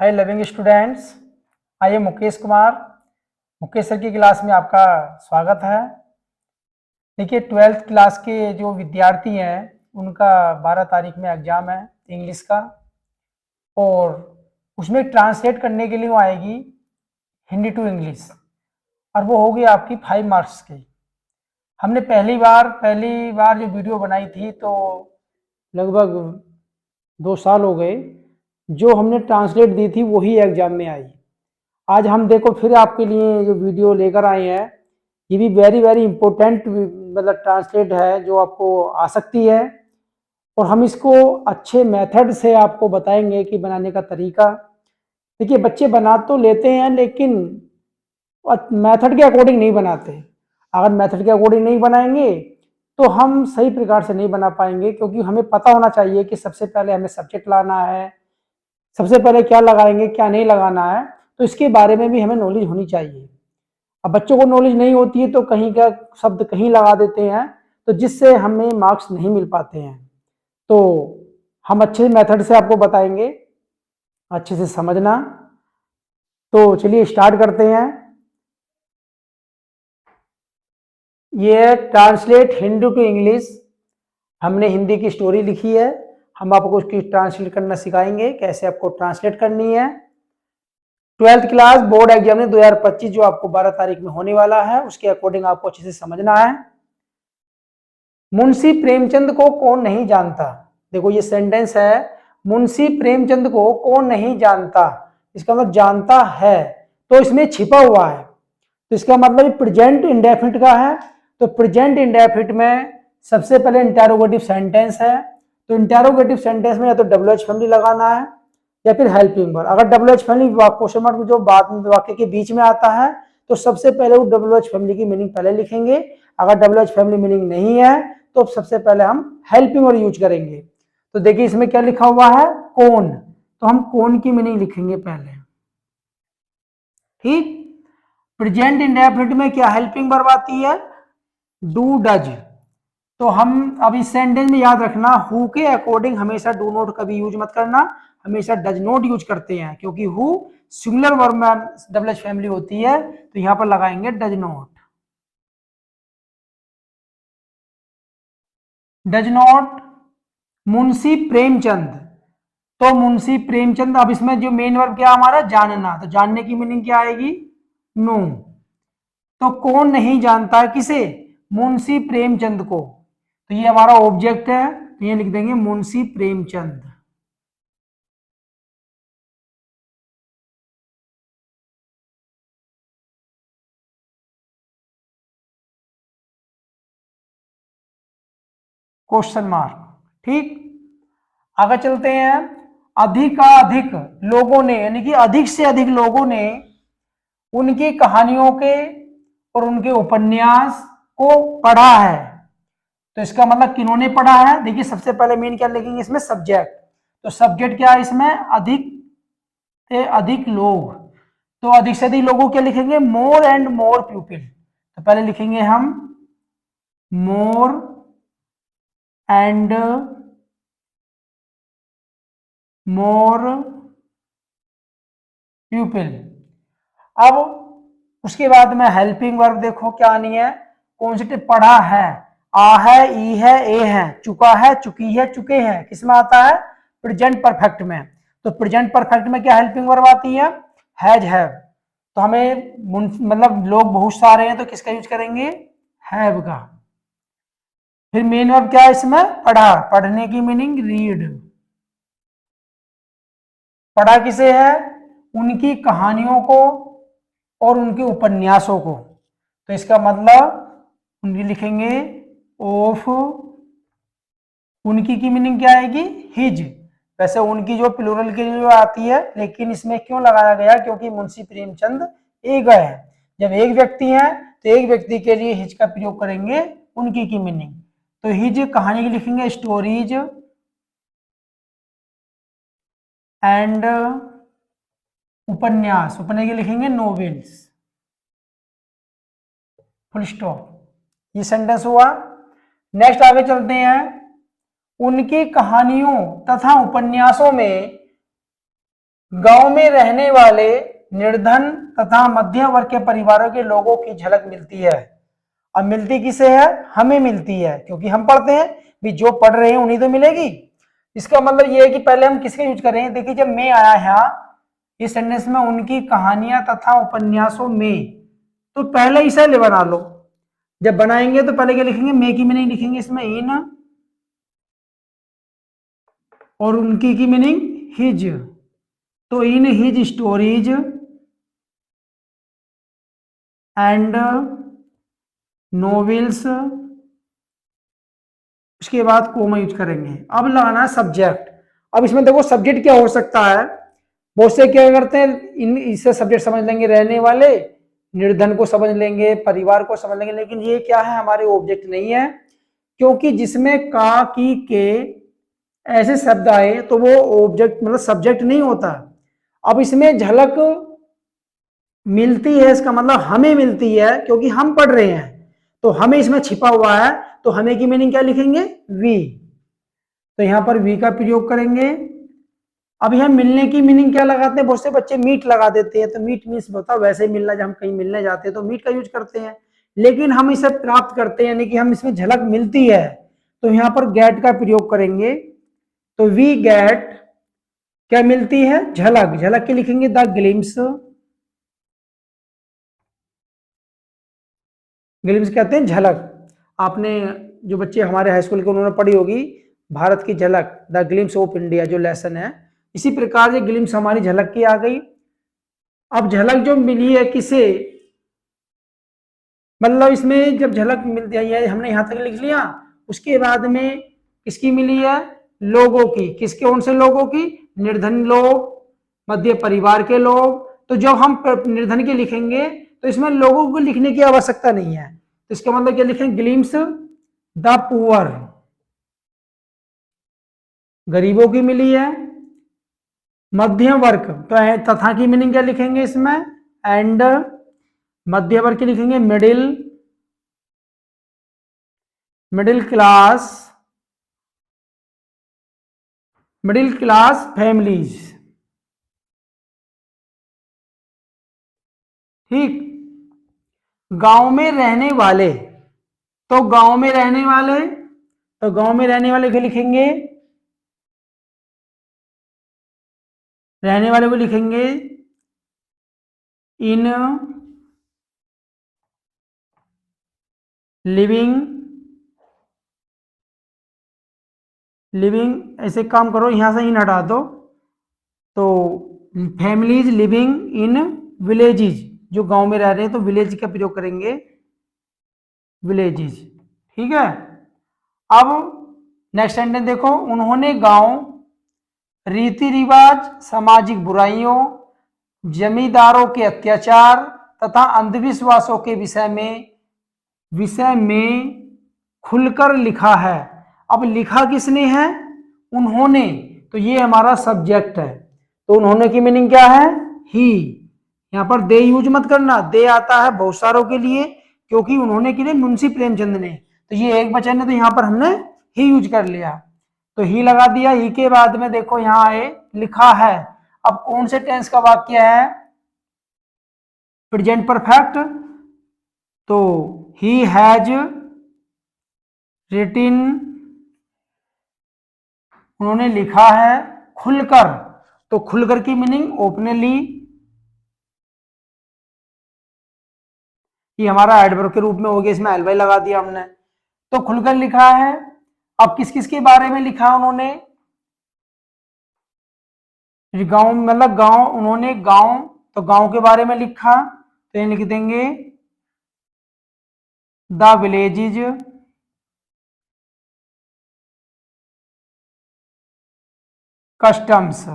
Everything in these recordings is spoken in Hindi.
Hi loving students, I am Mukesh Kumar. Mukesh sir की क्लास में आपका स्वागत है। देखिए, 12th क्लास के जो विद्यार्थी हैं उनका 12 तारीख में एग्ज़ाम है इंग्लिश का, और उसमें ट्रांसलेट करने के लिए वो आएगी हिंदी टू इंग्लिश, और वो होगी आपकी 5 मार्क्स की। हमने पहली बार जो वीडियो बनाई थी तो लगभग 2 साल हो गए। जो हमने ट्रांसलेट दी थी वही एग्ज़ाम में आई। आज हम देखो फिर आपके लिए जो वीडियो लेकर आए हैं, ये भी वेरी वेरी इंपॉर्टेंट मतलब ट्रांसलेट है जो आपको आ सकती है, और हम इसको अच्छे मेथड से आपको बताएंगे कि बनाने का तरीका। देखिए, बच्चे बना तो लेते हैं लेकिन मेथड के अकॉर्डिंग नहीं बनाते। अगर मेथड के अकॉर्डिंग नहीं बनाएंगे तो हम सही प्रकार से नहीं बना पाएंगे, क्योंकि हमें पता होना चाहिए कि सबसे पहले हमें सब्जेक्ट लाना है, सबसे पहले क्या लगाएंगे क्या नहीं लगाना है, तो इसके बारे में भी हमें नॉलेज होनी चाहिए। अब बच्चों को नॉलेज नहीं होती है तो कहीं का शब्द कहीं लगा देते हैं, तो जिससे हमें मार्क्स नहीं मिल पाते हैं। तो हम अच्छे मेथड से आपको बताएंगे, अच्छे से समझना। तो चलिए स्टार्ट करते हैं। ये ट्रांसलेट हिंदी टू इंग्लिश, हमने हिंदी की स्टोरी लिखी है। हम आपको उसकी ट्रांसलेट करना सिखाएंगे, कैसे आपको ट्रांसलेट करनी है। 12th क्लास बोर्ड एग्जाम में 2025 जो आपको 12 तारीख में होने वाला है, उसके अकॉर्डिंग आपको अच्छे से समझना है। मुंशी प्रेमचंद को कौन नहीं जानता। देखो ये सेंटेंस है, मुंशी प्रेमचंद को कौन नहीं जानता। इसका मतलब जानता है, तो इसमें छिपा हुआ है, तो इसका मतलब प्रेजेंट इंडेफिनिट का है। तो प्रेजेंट इंडेफिनिट में सबसे पहले इंटेरोगेटिव सेंटेंस है, तो इंटेरोगेटिव सेंटेंस में या तो WH फैमिली लगाना है या फिर हेल्पिंग वर्ब। अगर WH फैमिली क्वेश्चन मार्क जो बाद में वाक्य के बीच में आता है तो सबसे पहले वो WH फैमिली की मीनिंग पहले लिखेंगे। अगर WH फैमिली मीनिंग नहीं है तो सबसे पहले हम हेल्पिंग वर्ब यूज करेंगे। तो देखिए इसमें क्या लिखा हुआ है, कौन, तो हम कौन की मीनिंग लिखेंगे पहले। ठीक, प्रेजेंट इंडेफिनिट में क्या हेल्पिंग वर्ब आती है, डू डज। तो हम अब इस सेंटेंस में याद रखना, हु के अकॉर्डिंग हमेशा डू नॉट कभी यूज मत करना, हमेशा डज नॉट यूज करते हैं, क्योंकि हु सिंगुलर वर्ब में WH फैमिली होती है, तो यहां पर लगाएंगे does not. Does not Munshi Premchand, तो मुंशी प्रेमचंद, अब इसमें जो मेन वर्ब क्या हमारा, जानना, तो जानने की मीनिंग क्या आएगी, नो। तो कौन नहीं जानता किसे, मुंशी प्रेमचंद को, तो ये हमारा ऑब्जेक्ट है, तो ये लिख देंगे मुंशी प्रेमचंद। Question mark. ठीक, आगे चलते हैं। अधिकाधिक लोगों ने, यानी कि अधिक से अधिक लोगों ने उनकी कहानियों के और उनके उपन्यास को पढ़ा है। तो इसका मतलब किन्होंने पढ़ा है, देखिए सबसे पहले मेन क्या लिखेंगे इसमें, सब्जेक्ट। तो सब्जेक्ट क्या है इसमें, अधिक से अधिक लोग, तो अधिक से अधिक लोगों क्या लिखेंगे, मोर एंड मोर पीपल। तो पहले लिखेंगे हम मोर एंड मोर पीपल। अब उसके बाद में हेल्पिंग वर्ब देखो क्या आनी है, कौन सी, पढ़ा है, आ है, ई है, ए है, चुका है, चुकी है, चुके हैं, किसमें आता है, प्रेजेंट परफेक्ट में। तो प्रेजेंट परफेक्ट में क्या हेल्पिंग वर्ब आती है, हैज, हैव। तो हमें मतलब लोग बहुत सारे हैं तो किसका यूज करेंगे, हैव का। फिर मेन वर्ब क्या है इसमें, पढ़ा, पढ़ने की मीनिंग रीड। पढ़ा किसे है, उनकी कहानियों को और उनके उपन्यासों को, तो इसका मतलब उनकी लिखेंगे ऑफ, उनकी मीनिंग क्या आएगी, हिज। वैसे उनकी जो प्लूरल के लिए आती है, लेकिन इसमें क्यों लगाया गया, क्योंकि मुंशी प्रेमचंद एक है, जब एक व्यक्ति है तो एक व्यक्ति के लिए हिज का प्रयोग करेंगे उनकी की मीनिंग। तो हिज कहानी की लिखेंगे स्टोरीज एंड उपन्यास, उपन्यास की लिखेंगे नोवेल्स, फुल स्टॉप। ये सेंटेंस हुआ। नेक्स्ट आगे चलते हैं। उनकी कहानियों तथा उपन्यासों में गांव में रहने वाले निर्धन तथा मध्य वर्ग के परिवारों के लोगों की झलक मिलती है। अब मिलती किसे है? हमें मिलती है, क्योंकि हम पढ़ते हैं भी, जो पढ़ रहे हैं उन्हीं तो मिलेगी। इसका मतलब ये है कि पहले हम किसके यूज करेंगे। देखिए जब मैं आया यहाँ इस सेंटेंस में, उनकी कहानियां तथा उपन्यासों में, तो पहले इसे ले बना लो। जब बनाएंगे तो पहले क्या लिखेंगे? मैं की मीनिंग लिखेंगे इसमें इन, और उनकी की मीनिंग हिज। तो in his stories and novels, उसके बाद कोमा यूज करेंगे। अब लगाना है सब्जेक्ट। अब इसमें देखो सब्जेक्ट क्या हो सकता है। बहुत से क्या करते हैं, इन इससे सब्जेक्ट समझ लेंगे रहने वाले, निर्धन को समझ लेंगे, परिवार को समझ लेंगे, लेकिन ये क्या है? हमारे ऑब्जेक्ट नहीं है, क्योंकि जिसमें का, की, के ऐसे शब्द आए तो वो ऑब्जेक्ट मतलब सब्जेक्ट नहीं होता। अब इसमें झलक मिलती है, इसका मतलब हमें मिलती है, क्योंकि हम पढ़ रहे हैं तो हमें इसमें छिपा हुआ है। तो हमें की मीनिंग क्या लिखेंगे? वी। तो यहां पर वी का प्रयोग करेंगे। अब यहां मिलने की मीनिंग क्या लगाते हैं? बहुत से बच्चे मीट लगा देते हैं। तो मीट मीन्स होता है वैसे ही मिलना, जब हम कहीं मिलने जाते हैं तो मीट का यूज करते हैं, लेकिन हम इसे प्राप्त करते हैं, यानी कि हम इसमें झलक मिलती है, तो यहां पर गेट का प्रयोग करेंगे। तो वी गेट, क्या मिलती है? झलक। झलक के लिखेंगे द ग्लिम्स। ग्लिम्स कहते हैं झलक। आपने जो बच्चे हमारे हाई स्कूल के उन्होंने पढ़ी होगी भारत की झलक, द ग्लिम्स ऑफ इंडिया, जो लेसन है, इसी प्रकार ये ग्लिम्स हमारी झलक की आ गई। अब झलक जो मिली है किसे, मतलब इसमें जब झलक मिलती है, हमने यहां तक लिख लिया, उसके बाद में किसकी मिली है? लोगों की। किसके? कौन से लोगों की? निर्धन लोग, मध्य परिवार के लोग। तो जब हम निर्धन के लिखेंगे तो इसमें लोगों को लिखने की आवश्यकता नहीं है, तो इसका मतलब क्या लिखें? ग्लिम्स द पुअर, गरीबों की मिली है। मध्य वर्ग, तो तथा की मीनिंग क्या लिखेंगे इसमें? एंड। मध्य वर्ग की लिखेंगे middle, middle class, middle class families. ठीक। गांव में रहने वाले, तो गांव में रहने वाले, तो गांव में रहने वाले को लिखेंगे, रहने वाले को लिखेंगे इन लिविंग, लिविंग ऐसे काम करो, यहां से इन हटा दो, तो फैमिलीज लिविंग इन विलेजेस, जो गांव में रह रहे हैं तो विलेज का प्रयोग करेंगे, विलेजेस। ठीक है। अब नेक्स्ट सेंटेंस देखो, उन्होंने गांव, रीति रिवाज, सामाजिक बुराइयों, जमींदारों के अत्याचार तथा अंधविश्वासों के विषय में खुलकर लिखा है। अब लिखा किसने है? उन्होंने। तो ये हमारा सब्जेक्ट है, तो उन्होंने की मीनिंग क्या है? ही। यहां पर दे यूज मत करना, दे आता है बहुत सारों के लिए, क्योंकि उन्होंने के लिए मुंशी प्रेमचंद ने, तो ये एक वचन है, तो यहां पर हमने ही यूज कर लिया, तो ही लगा दिया। ही के बाद में देखो यहां आए लिखा है। अब कौन से टेंस का वाक्य है? Present perfect. तो ही हैज रिटिन, उन्होंने लिखा है खुलकर, तो खुलकर की मीनिंग ओपनली, ये हमारा एडवर्ब के रूप में हो गया, इसमें एलवाई लगा दिया हमने, तो खुलकर लिखा है। अब किस किस के बारे में लिखा उन्होंने? गांव, मतलब गांव, उन्होंने गांव, तो गांव के बारे में लिखा, तो ये लिख देंगे द विलेजेज कस्टम्स।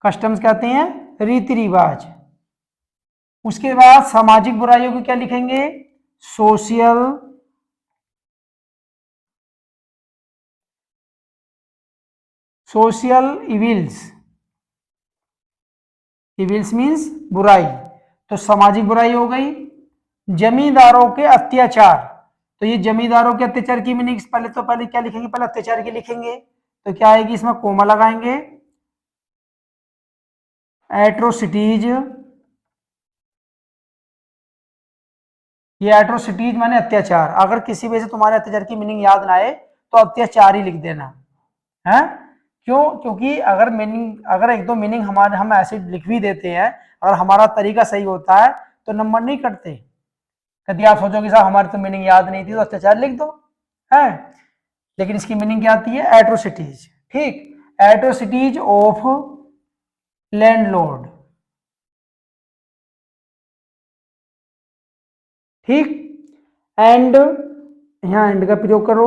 कस्टम्स कहते हैं रीति रिवाज। उसके बाद सामाजिक बुराइयों को क्या लिखेंगे? Social, social evils. Evils means बुराई, तो सामाजिक बुराई हो गई। जमींदारों के अत्याचार, तो ये जमींदारों के अत्याचार की मीनिंग पहले क्या लिखेंगे? पहले अत्याचार की लिखेंगे, तो क्या आएगी इसमें? कोमा लगाएंगे। एट्रोसिटीज, ये एट्रोसिटीज माने अत्याचार। अगर किसी वजह से तुम्हारे अत्याचार की मीनिंग याद ना आए तो अत्याचार ही लिख देना है। क्यों? क्योंकि अगर मीनिंग, अगर एक दो मीनिंग हमारे हम ऐसे लिख भी देते हैं, अगर हमारा तरीका सही होता है तो नंबर नहीं कटते। कभी आप सोचोगे साहब हमारी तो मीनिंग याद नहीं थी तो अत्याचार लिख दो, है, लेकिन इसकी मीनिंग क्या आती है? एट्रोसिटीज। ठीक, एट्रोसिटीज ऑफ लैंडलॉर्ड। ठीक, एंड, यहां एंड का प्रयोग करो।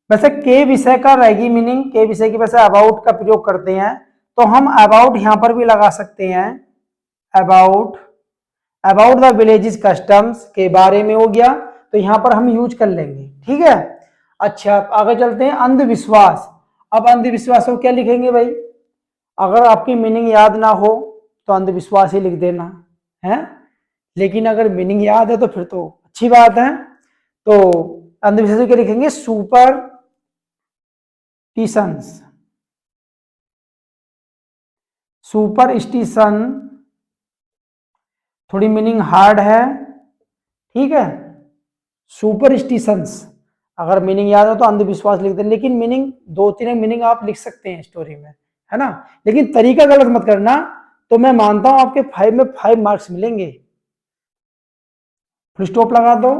वैसे के विषय का रहेगी मीनिंग, के विषय की वैसे अबाउट का प्रयोग करते हैं, तो हम अबाउट यहां पर भी लगा सकते हैं। About, about the villages customs, के बारे में हो गया, तो यहां पर हम यूज कर लेंगे। ठीक है, अच्छा आगे चलते हैं। अंधविश्वास। अब अंधविश्वास को क्या लिखेंगे भाई? अगर आपकी मीनिंग याद ना हो तो अंधविश्वास ही लिख देना है, लेकिन अगर मीनिंग याद है तो फिर तो अच्छी बात है। तो अंधविश्वास क्या लिखेंगे? सुपरस्टिशंस। सुपरस्टिशन थोड़ी मीनिंग हार्ड है, ठीक है। सुपरस्टिशंस अगर मीनिंग याद हो तो अंधविश्वास लिख दें, लेकिन मीनिंग दो तीन मीनिंग आप लिख सकते हैं स्टोरी में, है ना, लेकिन तरीका गलत मत करना। तो मैं मानता हूं आपके 5 में 5 मार्क्स मिलेंगे। फुल स्टॉप लगा दो।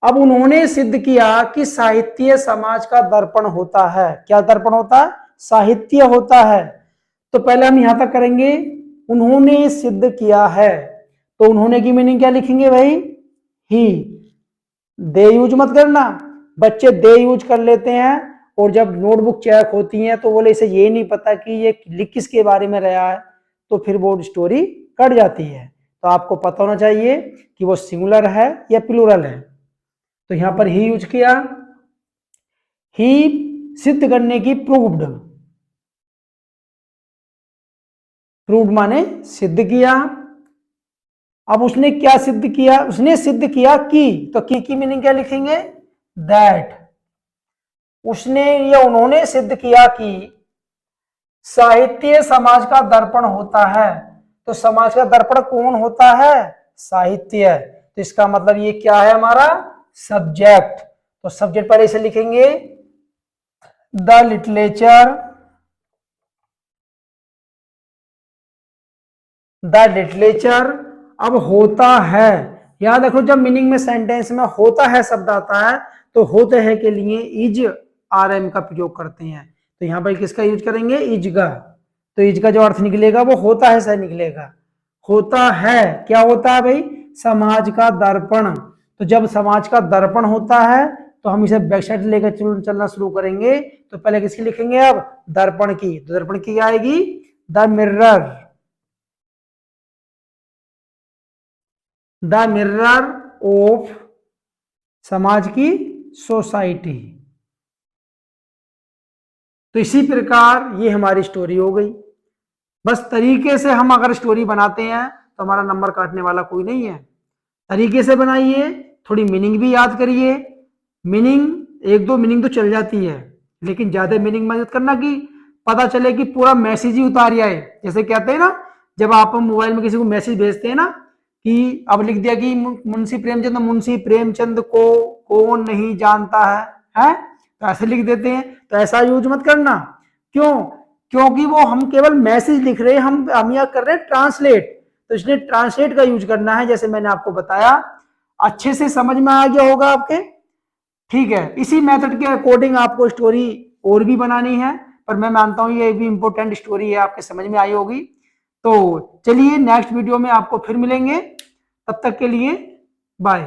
अब उन्होंने सिद्ध किया कि साहित्य समाज का दर्पण होता है। क्या दर्पण होता है? साहित्य होता है। तो पहले हम यहां तक करेंगे, उन्होंने सिद्ध किया है, तो उन्होंने की मीनिंग क्या लिखेंगे भाई? ही। दे यूज मत करना, बच्चे दे यूज कर लेते हैं और जब नोटबुक चेक होती है तो बोले इसे ये नहीं पता कि ये लिख किसके बारे में रहा है, तो फिर वो स्टोरी कट जाती है। तो आपको पता होना चाहिए कि वो सिंगुलर है या प्लूरल है। तो यहां पर ही यूज किया। ही सिद्ध करने की प्रूव्ड, प्रूव्ड माने सिद्ध किया। अब उसने क्या सिद्ध किया? उसने सिद्ध किया कि, तो की मीनिंग क्या लिखेंगे? दैट। उसने या उन्होंने सिद्ध किया कि साहित्य समाज का दर्पण होता है। तो समाज का दर्पण कौन होता है? साहित्य। तो इसका मतलब ये क्या है हमारा? सब्जेक्ट। तो सब्जेक्ट पहले इसे लिखेंगे द लिटरेचर, द लिटरेचर। अब होता है, याद रखो जब मीनिंग में सेंटेंस में होता है शब्द आता है तो होते हैं के लिए इज आर एम का प्रयोग करते हैं। तो यहां पर किसका यूज करेंगे? इज का। तो इज का जो अर्थ निकलेगा वो होता है से निकलेगा। होता है, क्या होता है भाई? समाज का दर्पण। तो जब समाज का दर्पण होता है तो हम इसे बैक साइड लेकर चलना शुरू करेंगे। तो पहले किसकी लिखेंगे? अब दर्पण की। तो दर्पण की आएगी the mirror, the mirror of समाज की सोसाइटी। तो इसी प्रकार ये हमारी स्टोरी हो गई। बस तरीके से हम अगर स्टोरी बनाते हैं तो हमारा नंबर काटने वाला कोई नहीं है। तरीके से बनाइए, थोड़ी मीनिंग भी याद करिए। मीनिंग एक दो मीनिंग तो चल जाती है, लेकिन ज्यादा मीनिंग मत करना कि पता चले कि पूरा मैसेज ही उतार आए। जैसे कहते हैं ना, जब आप मोबाइल में किसी को मैसेज भेजते हैं ना कि अब लिख दिया कि मुंशी प्रेमचंद को कौन नहीं जानता है, तो ऐसे लिख देते हैं। तो ऐसा यूज मत करना। क्यों? क्योंकि वो हम केवल मैसेज लिख रहे हैं, हम यह कर रहे हैं ट्रांसलेट। तो इसलिए ट्रांसलेट का यूज करना है, जैसे मैंने आपको बताया। अच्छे से समझ में आ गया होगा आपके? ठीक है, इसी मेथड के अकॉर्डिंग आपको स्टोरी और भी बनानी है, पर मैं मानता हूं ये भी इंपॉर्टेंट स्टोरी है, आपके समझ में आई होगी। तो चलिए नेक्स्ट वीडियो में आपको फिर मिलेंगे, तब तक के लिए बाय।